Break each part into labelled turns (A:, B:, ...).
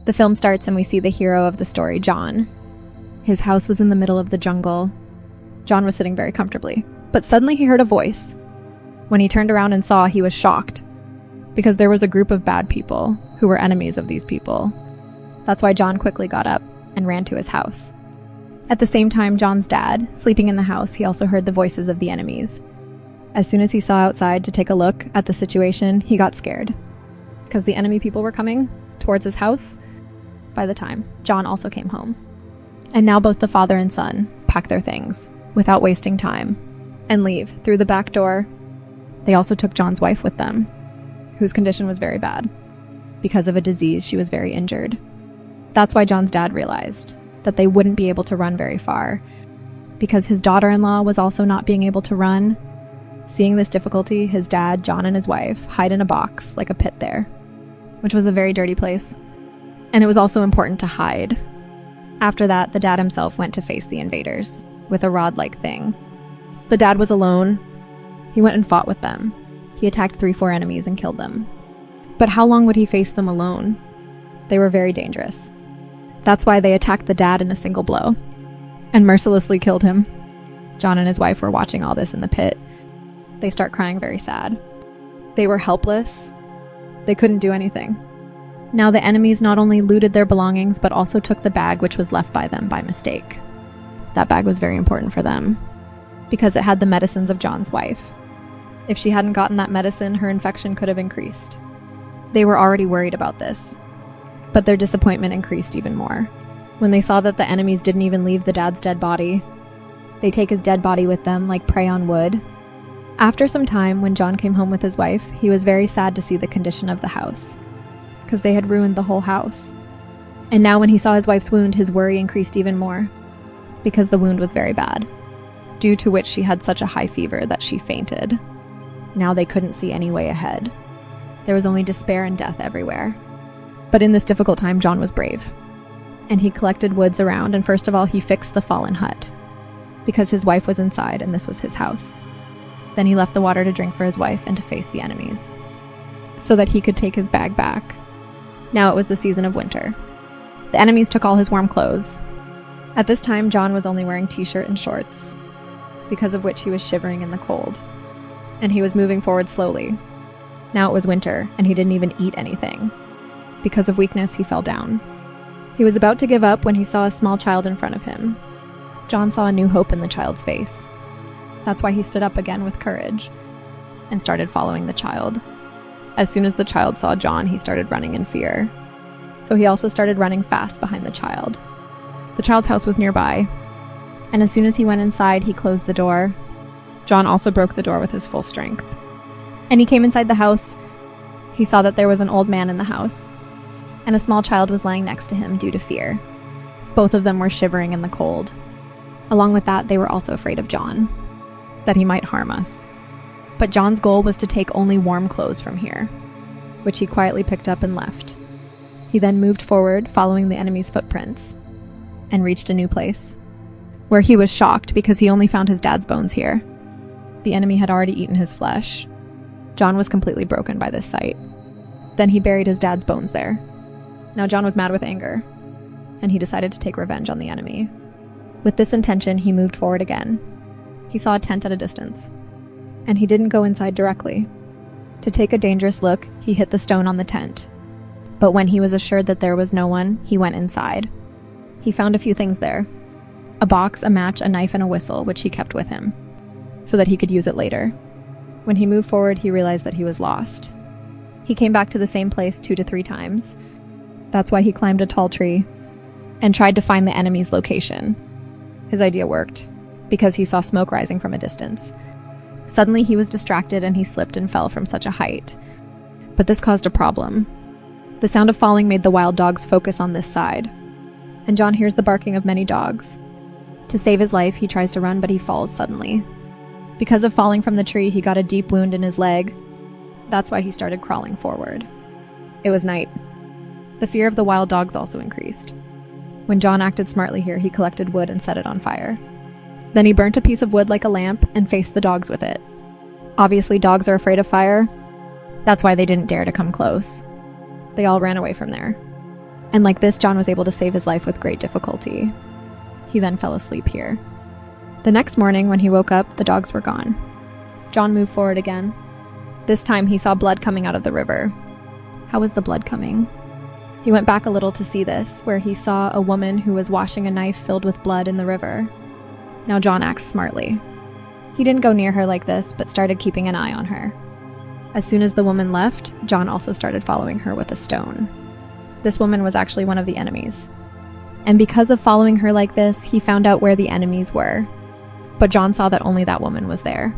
A: The film starts and we see the hero of the story, John. His house was in the middle of the jungle. John was sitting very comfortably, but suddenly he heard a voice. When he turned around and saw, he was shocked, because there was a group of bad people who were enemies of these people. That's why John quickly got up and ran to his house. At the same time, John's dad, sleeping in the house, he also heard the voices of the enemies. As soon as he saw outside to take a look at the situation, he got scared, because the enemy people were coming towards his house. By the time, John also came home. And now both the father and son pack their things without wasting time and leave through the back door. They also took John's wife with them, whose condition was very bad. Because of a disease, she was very injured. That's why John's dad realized that they wouldn't be able to run very far, because his daughter-in-law was also not being able to run. Seeing this difficulty, his dad, John, and his wife hide in a box, like a pit there, which was a very dirty place. And it was also important to hide. After that, the dad himself went to face the invaders with a rod-like thing. The dad was alone. He went and fought with them. He attacked 3-4 enemies and killed them. But how long would he face them alone? They were very dangerous. That's why they attacked the dad in a single blow and mercilessly killed him. John and his wife were watching all this in the pit. They start crying very sad. They were helpless. They couldn't do anything. Now the enemies not only looted their belongings, but also took the bag which was left by them by mistake. That bag was very important for them, because it had the medicines of John's wife. If she hadn't gotten that medicine, her infection could have increased. They were already worried about this, but their disappointment increased even more. When they saw that the enemies didn't even leave the dad's dead body, they take his dead body with them like prey on wood. After some time, when John came home with his wife, he was very sad to see the condition of the house, because they had ruined the whole house. And now when he saw his wife's wound, his worry increased even more, because the wound was very bad, due to which she had such a high fever that she fainted. Now they couldn't see any way ahead. There was only despair and death everywhere. But in this difficult time, John was brave. And he collected woods around, and first of all, he fixed the fallen hut, because his wife was inside and this was his house. Then he left the water to drink for his wife and to face the enemies, so that he could take his bag back. Now it was the season of winter. The enemies took all his warm clothes. At this time, John was only wearing t-shirt and shorts, because of which he was shivering in the cold. And he was moving forward slowly. Now it was winter, and he didn't even eat anything. Because of weakness, he fell down. He was about to give up when he saw a small child in front of him. John saw a new hope in the child's face. That's why he stood up again with courage and started following the child. As soon as the child saw John, he started running in fear. So he also started running fast behind the child. The child's house was nearby, and as soon as he went inside, he closed the door. John also broke the door with his full strength. And he came inside the house. He saw that there was an old man in the house, and a small child was lying next to him due to fear. Both of them were shivering in the cold. Along with that, they were also afraid of John, that he might harm us. But John's goal was to take only warm clothes from here, which he quietly picked up and left. He then moved forward, following the enemy's footprints, and reached a new place, where he was shocked because he only found his dad's bones here. The enemy had already eaten his flesh. John was completely broken by this sight. Then he buried his dad's bones there. Now John was mad with anger, and he decided to take revenge on the enemy. With this intention, he moved forward again. He saw a tent at a distance, and he didn't go inside directly. To take a dangerous look, he hit the stone on the tent. But when he was assured that there was no one, he went inside. He found a few things there: a box, a match, a knife, and a whistle, which he kept with him, so that he could use it later. When he moved forward, he realized that he was lost. He came back to the same place 2 to 3 times. That's why he climbed a tall tree and tried to find the enemy's location. His idea worked, because he saw smoke rising from a distance. Suddenly he was distracted and he slipped and fell from such a height. But this caused a problem. The sound of falling made the wild dogs focus on this side, and John hears the barking of many dogs. To save his life, he tries to run, but he falls suddenly. Because of falling from the tree, he got a deep wound in his leg. That's why he started crawling forward. It was night. The fear of the wild dogs also increased. When John acted smartly here, he collected wood and set it on fire. Then he burnt a piece of wood like a lamp and faced the dogs with it. Obviously, dogs are afraid of fire. That's why they didn't dare to come close. They all ran away from there. And like this, John was able to save his life with great difficulty. He then fell asleep here. The next morning, when he woke up, the dogs were gone. John moved forward again. This time, he saw blood coming out of the river. How was the blood coming? He went back a little to see this, where he saw a woman who was washing a knife filled with blood in the river. Now John acts smartly. He didn't go near her like this, but started keeping an eye on her. As soon as the woman left, John also started following her with a stone. This woman was actually one of the enemies. And because of following her like this, he found out where the enemies were. But John saw that only that woman was there.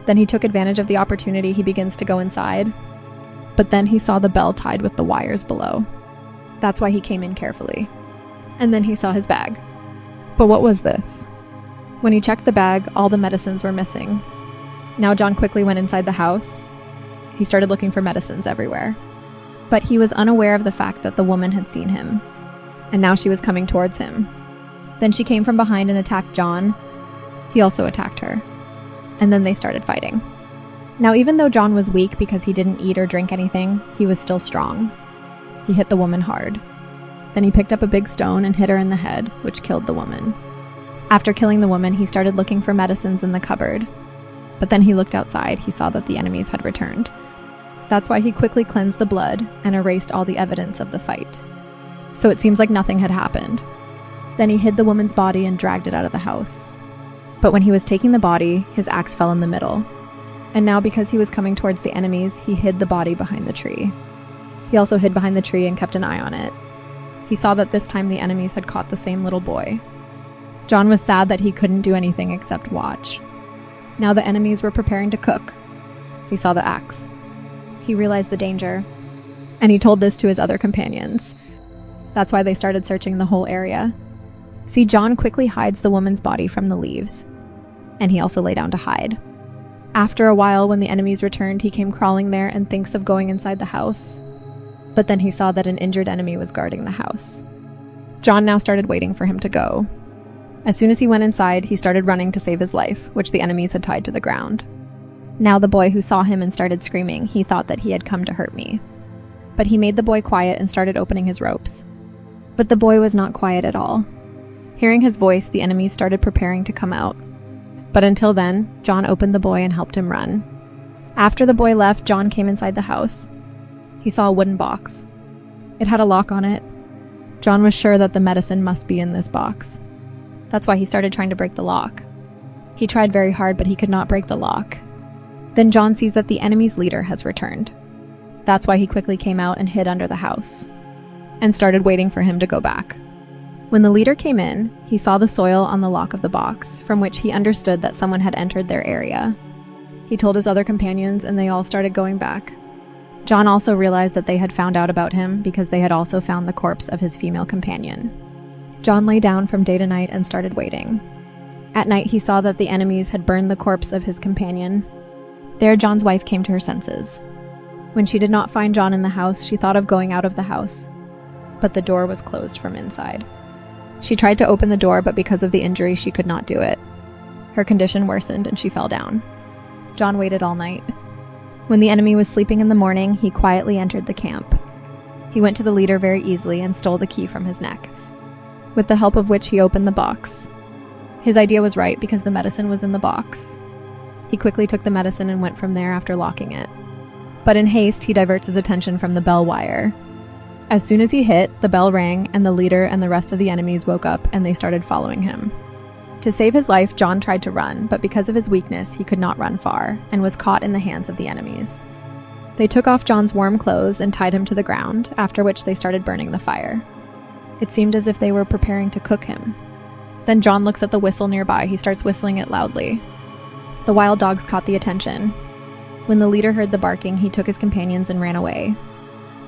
A: Then he took advantage of the opportunity. He begins to go inside. But then he saw the bell tied with the wires below. That's why he came in carefully. And then he saw his bag. But what was this? When he checked the bag, all the medicines were missing. Now John quickly went inside the house. He started looking for medicines everywhere. But he was unaware of the fact that the woman had seen him. And now she was coming towards him. Then she came from behind and attacked John. He also attacked her. And then they started fighting. Now, even though John was weak because he didn't eat or drink anything, he was still strong. He hit the woman hard. Then he picked up a big stone and hit her in the head, which killed the woman. After killing the woman, he started looking for medicines in the cupboard. But then he looked outside. He saw that the enemies had returned. That's why he quickly cleansed the blood and erased all the evidence of the fight. So it seems like nothing had happened. Then he hid the woman's body and dragged it out of the house. But when he was taking the body, his axe fell in the middle. And now because he was coming towards the enemies, he hid the body behind the tree. He also hid behind the tree and kept an eye on it. He saw that this time the enemies had caught the same little boy. John was sad that he couldn't do anything except watch. Now the enemies were preparing to cook. He saw the axe. He realized the danger, and he told this to his other companions. That's why they started searching the whole area. See, John quickly hides the woman's body from the leaves, and he also lay down to hide. After a while, when the enemies returned, he came crawling there and thinks of going inside the house. But then he saw that an injured enemy was guarding the house. John now started waiting for him to go. As soon as he went inside, he started running to save his life, which the enemies had tied to the ground. Now the boy who saw him and started screaming, he thought that he had come to hurt me. But he made the boy quiet and started opening his ropes. But the boy was not quiet at all. Hearing his voice, the enemies started preparing to come out. But until then, John opened the boy and helped him run. After the boy left, John came inside the house. He saw a wooden box. It had a lock on it. John was sure that the medicine must be in this box. That's why he started trying to break the lock. He tried very hard, but he could not break the lock. Then John sees that the enemy's leader has returned. That's why he quickly came out and hid under the house, and started waiting for him to go back. When the leader came in, he saw the soil on the lock of the box, from which he understood that someone had entered their area. He told his other companions, and they all started going back. John also realized that they had found out about him because they had also found the corpse of his female companion. John lay down from day to night and started waiting. At night, he saw that the enemies had burned the corpse of his companion. There, John's wife came to her senses. When she did not find John in the house, she thought of going out of the house, but the door was closed from inside. She tried to open the door, but because of the injury, she could not do it. Her condition worsened and she fell down. John waited all night. When the enemy was sleeping in the morning, he quietly entered the camp. He went to the leader very easily and stole the key from his neck, with the help of which he opened the box. His idea was right because the medicine was in the box. He quickly took the medicine and went from there after locking it. But in haste, he diverts his attention from the bell wire. As soon as he hit, the bell rang, and the leader and the rest of the enemies woke up and they started following him. To save his life, John tried to run, but because of his weakness, he could not run far and was caught in the hands of the enemies. They took off John's warm clothes and tied him to the ground, after which they started burning the fire. It seemed as if they were preparing to cook him. Then John looks at the whistle nearby. He starts whistling it loudly. The wild dogs caught the attention. When the leader heard the barking, he took his companions and ran away.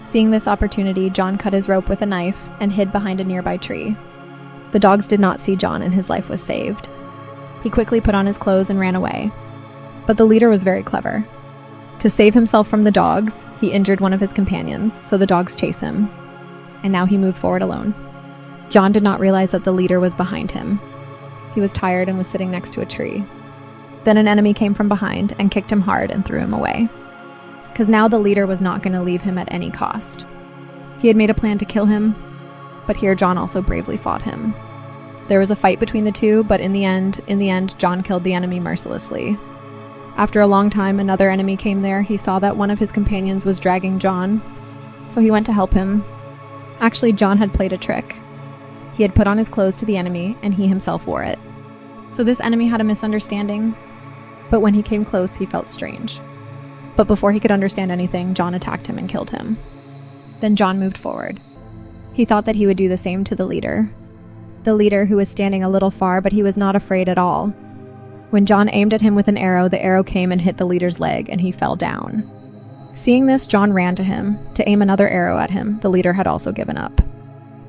A: Seeing this opportunity, John cut his rope with a knife and hid behind a nearby tree. The dogs did not see John and his life was saved. He quickly put on his clothes and ran away. But the leader was very clever. To save himself from the dogs, he injured one of his companions, so the dogs chase him. And now he moved forward alone. John did not realize that the leader was behind him. He was tired and was sitting next to a tree. Then an enemy came from behind and kicked him hard and threw him away. Because now the leader was not going to leave him at any cost. He had made a plan to kill him, but here John also bravely fought him. There was a fight between the two, but in the end, John killed the enemy mercilessly. After a long time, another enemy came there. He saw that one of his companions was dragging John, so he went to help him. Actually, John had played a trick. He had put on his clothes to the enemy, and he himself wore it. So this enemy had a misunderstanding, but when he came close, he felt strange. But before he could understand anything, John attacked him and killed him. Then John moved forward. He thought that he would do the same to the leader who was standing a little far, but he was not afraid at all. When John aimed at him with an arrow, the arrow came and hit the leader's leg, and he fell down. Seeing this, John ran to him to aim another arrow at him. The leader had also given up.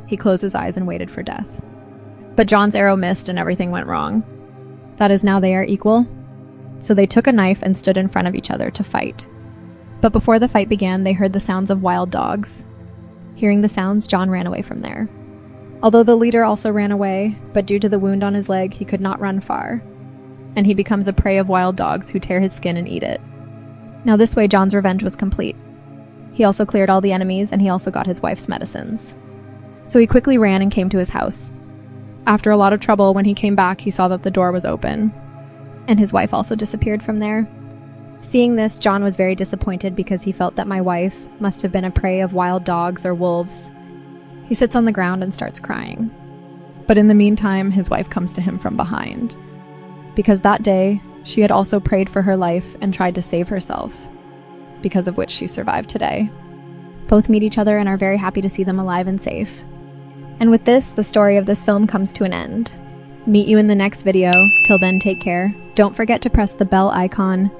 A: He closed his eyes and waited for death. But John's arrow missed and everything went wrong. That is, now they are equal. So they took a knife and stood in front of each other to fight. But before the fight began, they heard the sounds of wild dogs. Hearing the sounds, John ran away from there. Although the leader also ran away, but due to the wound on his leg, he could not run far. And he becomes a prey of wild dogs who tear his skin and eat it. Now this way, John's revenge was complete. He also cleared all the enemies, and he also got his wife's medicines. So he quickly ran and came to his house. After a lot of trouble, when he came back, he saw that the door was open. And his wife also disappeared from there. Seeing this, John was very disappointed because he felt that my wife must have been a prey of wild dogs or wolves. He sits on the ground and starts crying. But in the meantime, his wife comes to him from behind. Because that day, she had also prayed for her life and tried to save herself, because of which she survived today. Both meet each other and are very happy to see them alive and safe. And with this, the story of this film comes to an end. Meet you in the next video. Till then, take care. Don't forget to press the bell icon